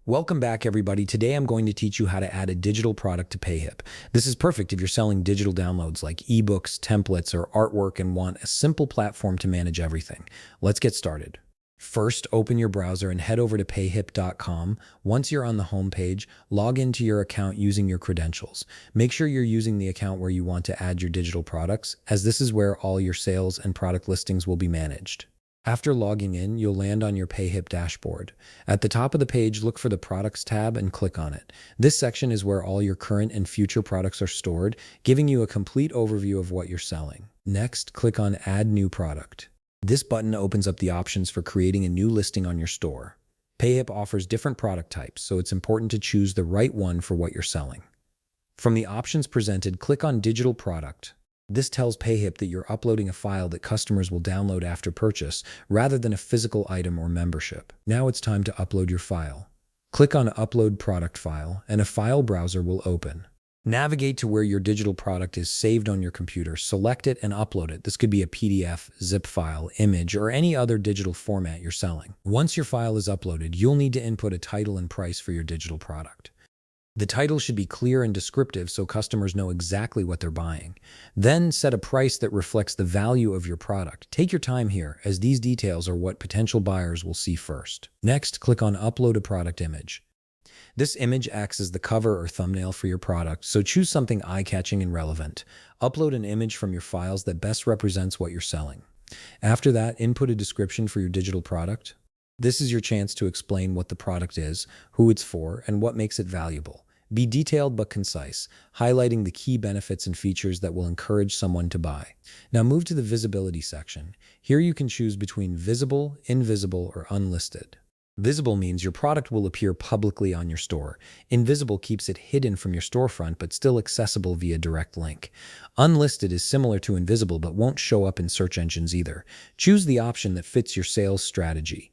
Welcome back, everybody. Today I'm going to teach you how to add a digital product to Payhip. This is perfect if you're selling digital downloads like ebooks, templates, or artwork and want a simple platform to manage everything. Let's get started. First, open your browser and head over to payhip.com. Once you're on the home page, log into your account using your credentials. Make sure you're using the account where you want to add your digital products, as this is where all your sales and product listings will be managed. After logging in, you'll land on your Payhip dashboard. At the top of the page, look for the Products tab and click on it. This section is where all your current and future products are stored, giving you a complete overview of what you're selling. Next, click on Add New Product. This button opens up the options for creating a new listing on your store. Payhip offers different product types, so it's important to choose the right one for what you're selling. From the options presented, click on Digital Product. This tells Payhip that you're uploading a file that customers will download after purchase, rather than a physical item or membership. Now it's time to upload your file. Click on Upload Product File, and a file browser will open. Navigate to where your digital product is saved on your computer, select it, and upload it. This could be a PDF, zip file, image, or any other digital format you're selling. Once your file is uploaded, you'll need to input a title and price for your digital product. The title should be clear and descriptive so customers know exactly what they're buying. Then set a price that reflects the value of your product. Take your time here, as these details are what potential buyers will see first. Next, click on Upload a Product Image. This image acts as the cover or thumbnail for your product, so choose something eye-catching and relevant. Upload an image from your files that best represents what you're selling. After that, input a description for your digital product. This is your chance to explain what the product is, who it's for, and what makes it valuable. Be detailed but concise, highlighting the key benefits and features that will encourage someone to buy. Now move to the visibility section. Here you can choose between visible, invisible, or unlisted. Visible means your product will appear publicly on your store. Invisible keeps it hidden from your storefront but still accessible via direct link. Unlisted is similar to invisible but won't show up in search engines either. Choose the option that fits your sales strategy.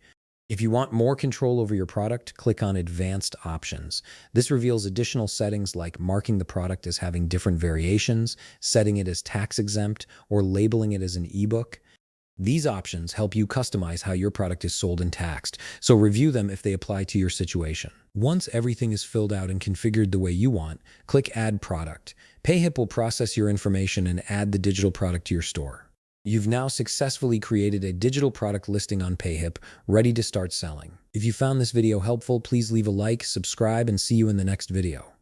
If you want more control over your product, click on Advanced Options. This reveals additional settings like marking the product as having different variations, setting it as tax-exempt, or labeling it as an ebook. These options help you customize how your product is sold and taxed, so review them if they apply to your situation. Once everything is filled out and configured the way you want, click Add Product. Payhip will process your information and add the digital product to your store. You've now successfully created a digital product listing on Payhip, ready to start selling. If you found this video helpful, please leave a like, subscribe, and see you in the next video.